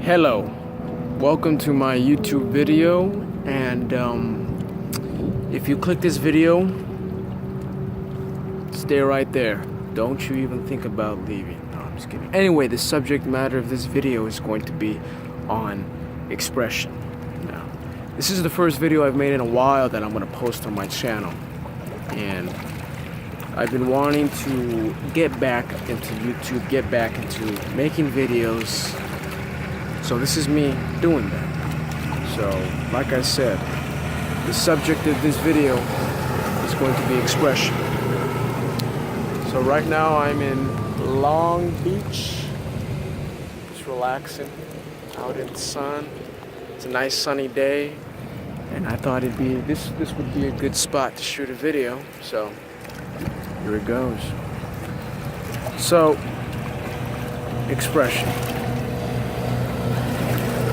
Hello, welcome to my YouTube video, and if you click this video, stay right there. Don't you even think about leaving. No, I'm just kidding. Anyway, the subject matter of this video is going to be on expression. Now, this is the first video I've made in a while that I'm going to post on my channel, and I've been wanting to get back into YouTube, get back into making videos. So this is me doing that. So, like I said, the subject of this video is going to be expression. So right now I'm in Long Beach, just relaxing out in the sun. It's a nice sunny day, and I thought this would be a good spot to shoot a video. So here it goes. So, expression.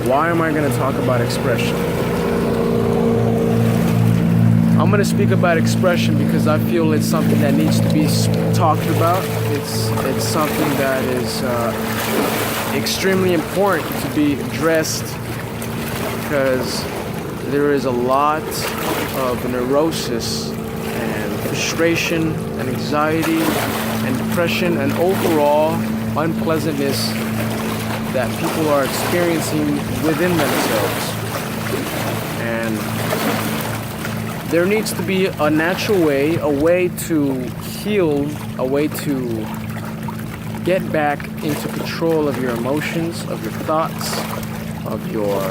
Why am I going to talk about expression? I'm going to speak about expression because I feel it's something that needs to be talked about. It's something that is extremely important to be addressed because there is a lot of neurosis and frustration and anxiety and depression and overall unpleasantness that people are experiencing within themselves. And there needs to be a natural way, a way to heal, a way to get back into control of your emotions, of your thoughts, of your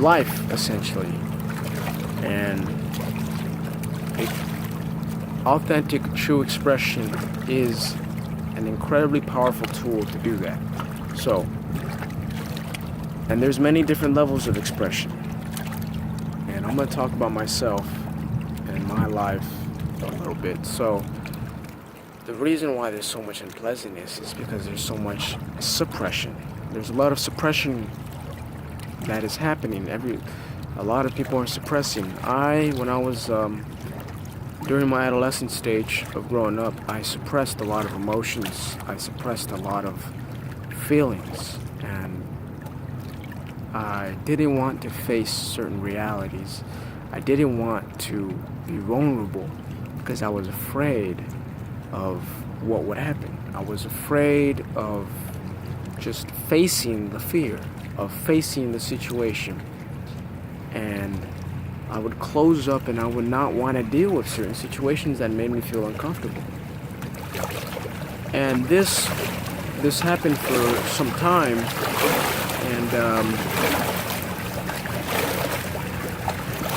life, essentially. And authentic, true expression is an incredibly powerful tool to do that. So, and there's many different levels of expression. And I'm going to talk about myself and my life a little bit. So, the reason why there's so much unpleasantness is because there's so much suppression. There's a lot of suppression that is happening. A lot of people are suppressing. When I was during my adolescent stage of growing up, I suppressed a lot of emotions. I suppressed a lot of feelings, and I didn't want to face certain realities. I didn't want to be vulnerable because I was afraid of what would happen. I was afraid of just facing the fear, of facing the situation. And I would close up and I would not want to deal with certain situations that made me feel uncomfortable. And this happened for some time, and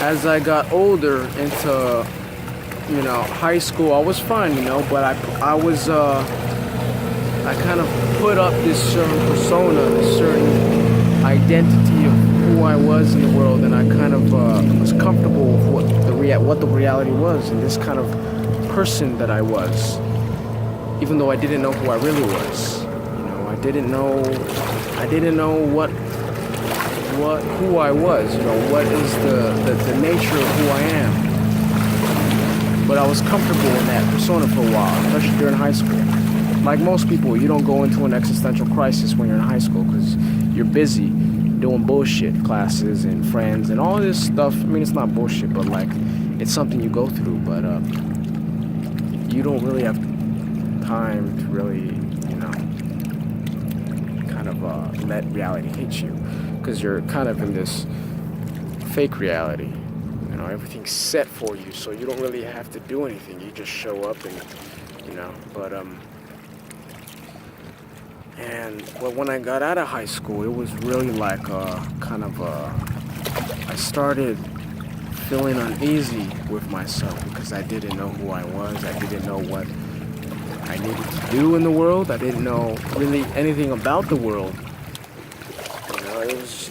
as I got older into high school, I was fine, but I kind of put up this certain persona, this certain identity of who I was in the world, and I kind of was comfortable with what the reality was, and this kind of person that I was, even though I didn't know who I really was. I didn't know who I was. What is the nature of who I am. But I was comfortable in that persona for a while, especially during high school. Like most people, you don't go into an existential crisis when you're in high school because you're busy doing bullshit classes and friends and all this stuff. I mean, it's not bullshit, but like it's something you go through, but you don't really have time to really kind of let reality hit you, because you're kind of in this fake reality. Everything's set for you, so you don't really have to do anything. You just show up and but when I got out of high school, it was really like I started feeling uneasy with myself because I didn't know who I was. I didn't know what I needed to do in the world. I didn't know really anything about the world.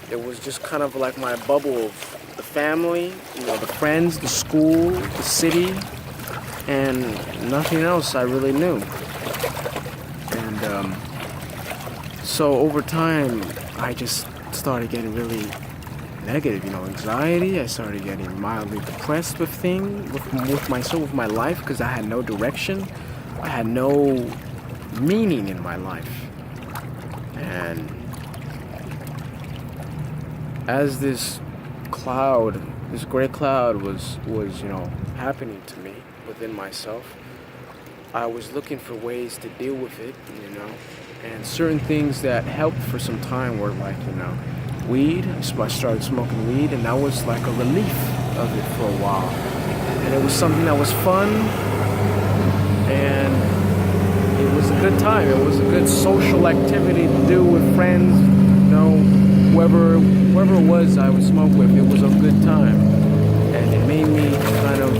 It was just kind of like my bubble of the family, the friends, the school, the city, and nothing else I really knew. And so over time, I just started getting really negative, anxiety. I started getting mildly depressed with myself, with my life, because I had no direction. I had no meaning in my life. And as this cloud, this gray cloud was happening to me within myself, I was looking for ways to deal with it, and certain things that helped for some time were like, weed. I started smoking weed, and that was like a relief of it for a while. And it was something that was fun, and it was a good time. It was a good social activity to do with friends, whoever it was I would smoke with. It was a good time, and it made me kind of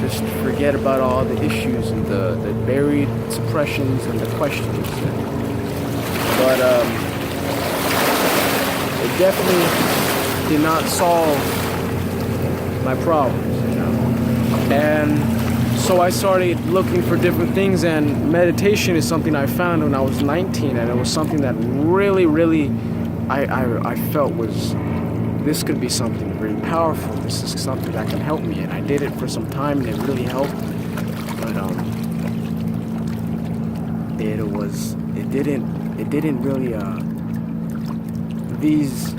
just forget about all the issues and the buried suppressions and the questions. But it definitely did not solve my problems, And so I started looking for different things, and meditation is something I found when I was 19, and it was something that really, really I felt was, this could be something very powerful. This is something that can help me, and I did it for some time, and it really helped. But it didn't really these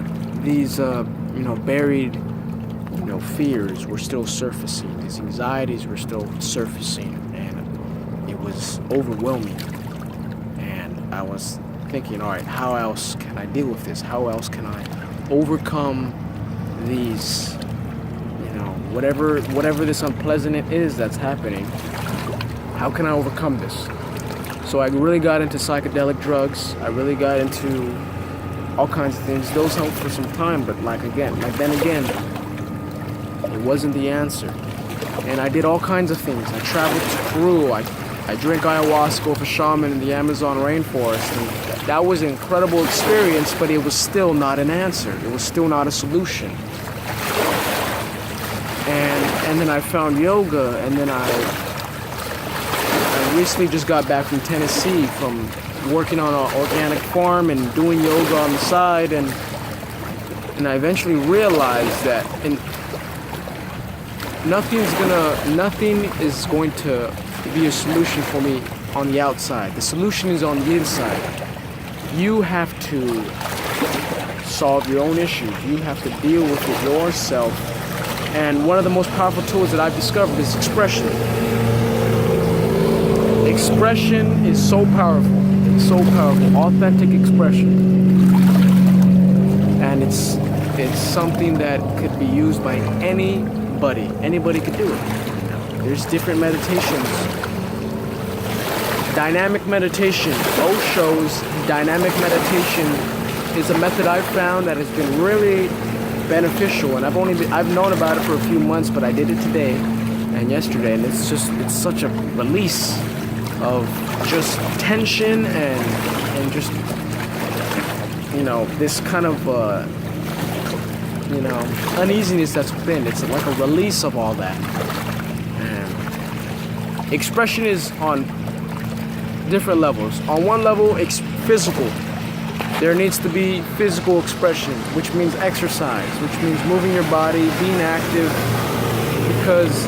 buried fears were still surfacing. These anxieties were still surfacing, and it was overwhelming. And I was thinking, all right, how else can I deal with this? How else can I overcome these, whatever this unpleasant it is that's happening? How can I overcome this? So I really got into psychedelic drugs. I really got into all kinds of things. Those helped for some time, but then again, it wasn't the answer. And I did all kinds of things. I traveled to Peru. I drank ayahuasca with a shaman in the Amazon rainforest, and that was an incredible experience, but it was still not an answer. It was still not a solution. And then I found yoga, and then I recently just got back from Tennessee from working on an organic farm and doing yoga on the side, and I eventually realized that nothing is going to be a solution for me on the outside. The solution is on the inside. You have to solve your own issues. You have to deal with it yourself. And one of the most powerful tools that I've discovered is expression. Expression is so powerful. It's so powerful. Authentic expression. And it's something that could be used by anybody. Anybody could do it. There's different meditations. Dynamic meditation. Osho's dynamic meditation is a method I've found that has been really beneficial, and I've known about it for a few months, but I did it today and yesterday, and it's such a release of just tension and just this kind of uneasiness that's within. It's like a release of all that. And expression is on different levels. On one level, it's physical. There needs to be physical expression, which means exercise, which means moving your body, being active, because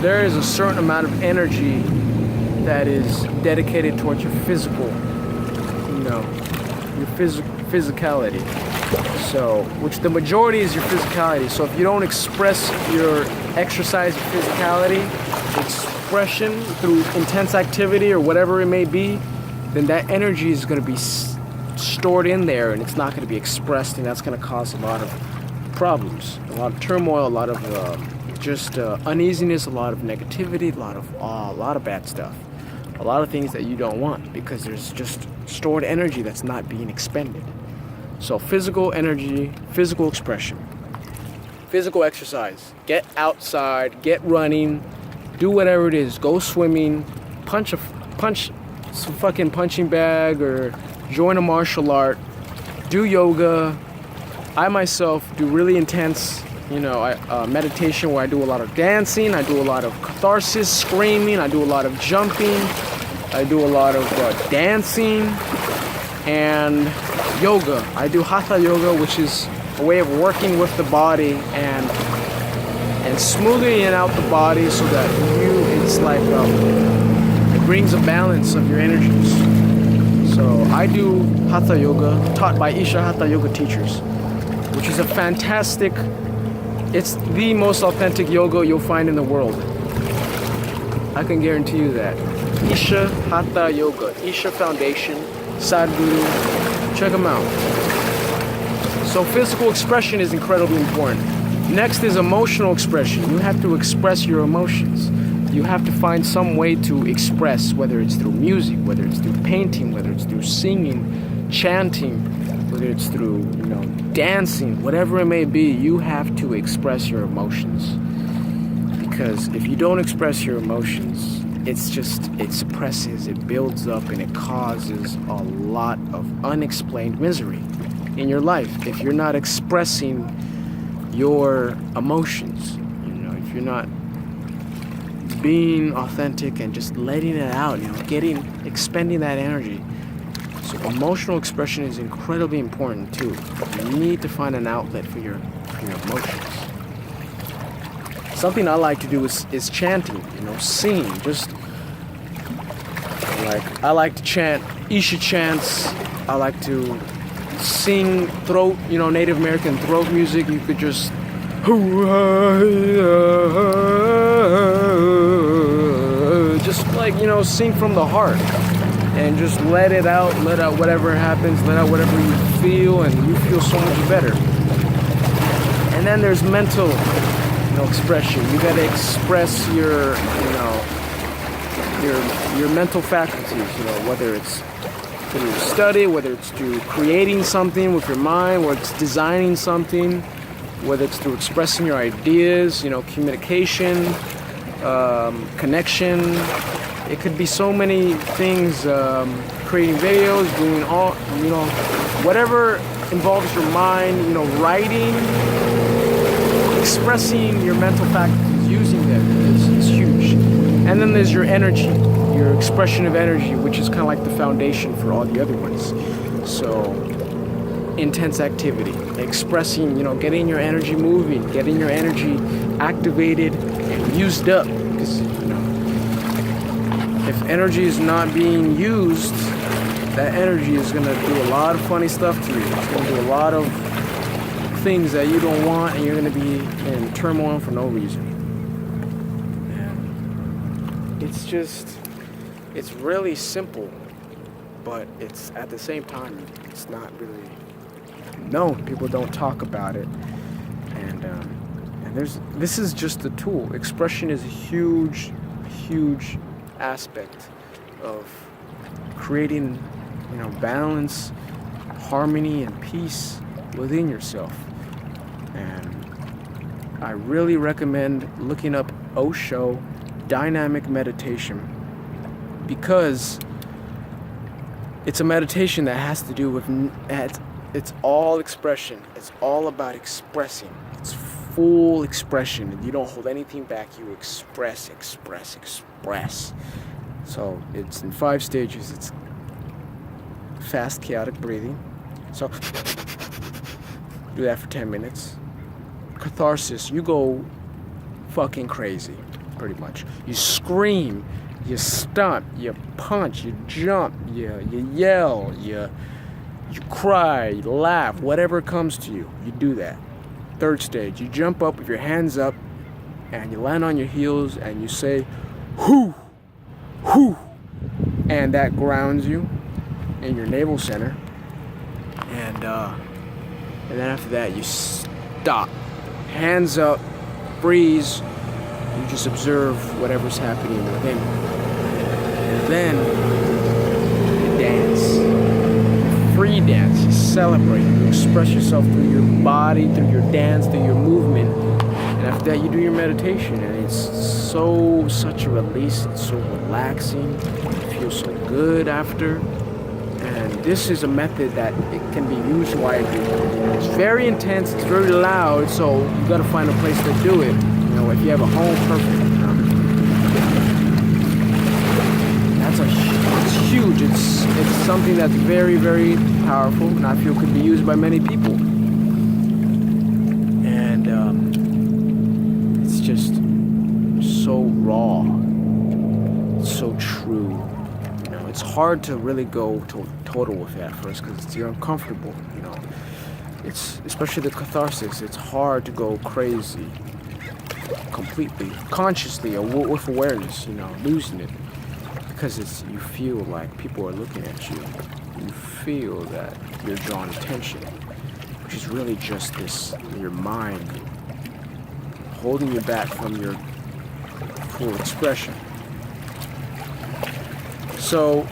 there is a certain amount of energy that is dedicated towards your physical, your physicality. So, which the majority is your physicality. So if you don't express your exercise, your physicality, expression through intense activity or whatever it may be, then that energy is going to be stored in there, and it's not going to be expressed, and that's going to cause a lot of problems, a lot of turmoil, a lot of uneasiness, a lot of negativity, a lot of bad stuff, a lot of things that you don't want, because there's just stored energy that's not being expended. So physical energy, physical expression, physical exercise. Get outside, get running, do whatever it is. Go swimming, punch some fucking punching bag, or join a martial art, do yoga. I myself do really intense, meditation where I do a lot of dancing, I do a lot of catharsis, screaming, I do a lot of jumping, I do a lot of dancing, and yoga. I do hatha yoga, which is a way of working with the body and smoothing out the body so that it's like it brings a balance of your energies. So I do Hatha Yoga, taught by Isha Hatha Yoga teachers, which is a fantastic, it's the most authentic yoga you'll find in the world. I can guarantee you that. Isha Hatha Yoga, Isha Foundation, Sadhguru, check them out. So physical expression is incredibly important. Next is emotional expression. You have to express your emotions. You have to find some way to express, whether it's through music, whether it's through painting, whether it's through singing, chanting, whether it's through, dancing, whatever it may be, you have to express your emotions. Because if you don't express your emotions, it suppresses, it builds up, and it causes a lot of unexplained misery in your life. If you're not expressing your emotions, if you're not being authentic and just letting it out, expending that energy. So emotional expression is incredibly important too. You need to find an outlet for your emotions. Something I like to do is chanting, singing. I like to chant Isha chants. I like to sing throat, Native American throat music. You could just sing from the heart and just let out whatever happens, let out whatever you feel, and you feel so much better. And then there's mental, expression. You gotta express your mental faculties, whether it's through study, whether it's through creating something with your mind, whether it's designing something, whether it's through expressing your ideas, communication, connection. It could be so many things, creating videos, doing all, whatever involves your mind, writing, expressing your mental faculties, using them is huge. And then there's your energy, your expression of energy, which is kind of like the foundation for all the other ones. So, intense activity, expressing, getting your energy moving, getting your energy activated and used up. Because, if energy is not being used, that energy is going to do a lot of funny stuff to you. It's going to do a lot of things that you don't want, and you're going to be in turmoil for no reason. And it's really simple, but it's at the same time, it's not really known. People don't talk about it. And this is just a tool. Expression is a huge aspect of creating, balance, harmony, and peace within yourself. And I really recommend looking up Osho dynamic meditation, because it's a meditation that has to do with, it's all expression. It's all about expressing. It's full expression, and you don't hold anything back. You express. So it's in 5 stages. It's fast, chaotic breathing. So do that for 10 minutes. Catharsis, you go fucking crazy, pretty much. You scream, you stomp, you punch, you jump, you yell, you cry, you laugh, whatever comes to you, you do that. 3rd stage, you jump up with your hands up and you land on your heels and you say, "Whoo, whoo," and that grounds you in your navel center. And then after that, you stop, hands up, freeze. You just observe whatever's happening within you. And then you dance. Free dance. You celebrate. You express yourself through your body, through your dance, through your movement. And after that, you do your meditation. And it's such a release. It's so relaxing. You feel so good after. And this is a method that it can be used widely. It's very intense. It's very loud. So you got to find a place to do it. If you have a home, perfect. It's huge. It's something that's very, very powerful, and I feel could be used by many people. And it's just so raw. It's so true. it's hard to really go total with it at first because you're uncomfortable, you know. It's, especially the catharsis, it's hard to go crazy completely, consciously, or with awareness, you know, losing it. Because it's, you feel like people are looking at you. You feel that you're drawing attention, which is really just this, your mind holding you back from your full expression. So,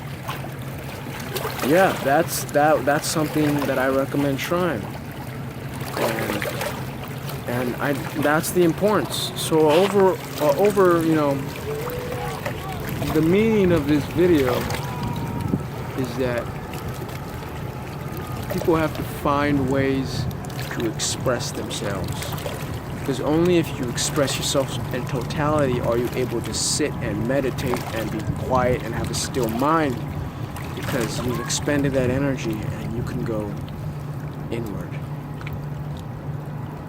yeah, that's something that I recommend trying. And that's the importance. So over, you know, the meaning of this video is that people have to find ways to express themselves. Because only if you express yourself in totality are you able to sit and meditate and be quiet and have a still mind, because you've expended that energy and you can go inward.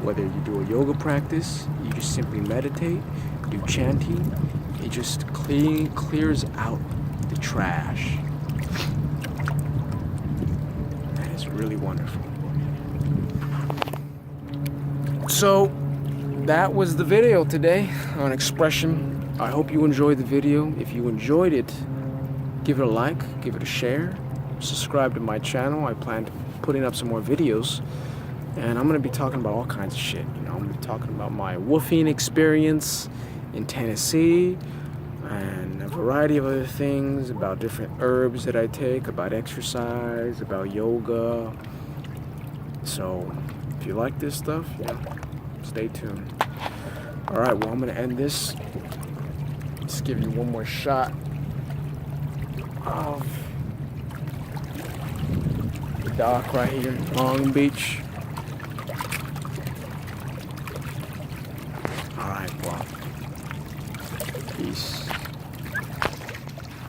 Whether you do a yoga practice, you just simply meditate, do chanting, it just clears out the trash. And it's really wonderful. So that was the video today on expression. I hope you enjoyed the video. If you enjoyed it, give it a like, give it a share, subscribe to my channel. I plan to putting up some more videos, and I'm going to be talking about all kinds of shit. You know, I'm going to be talking about my woofing experience in Tennessee and a variety of other things, about different herbs that I take, about exercise, about yoga. So if you like this stuff, yeah, stay tuned. Alright, well, I'm going to end this. Just give you one more shot of the dock right here in Long Beach. Alright, well, peace.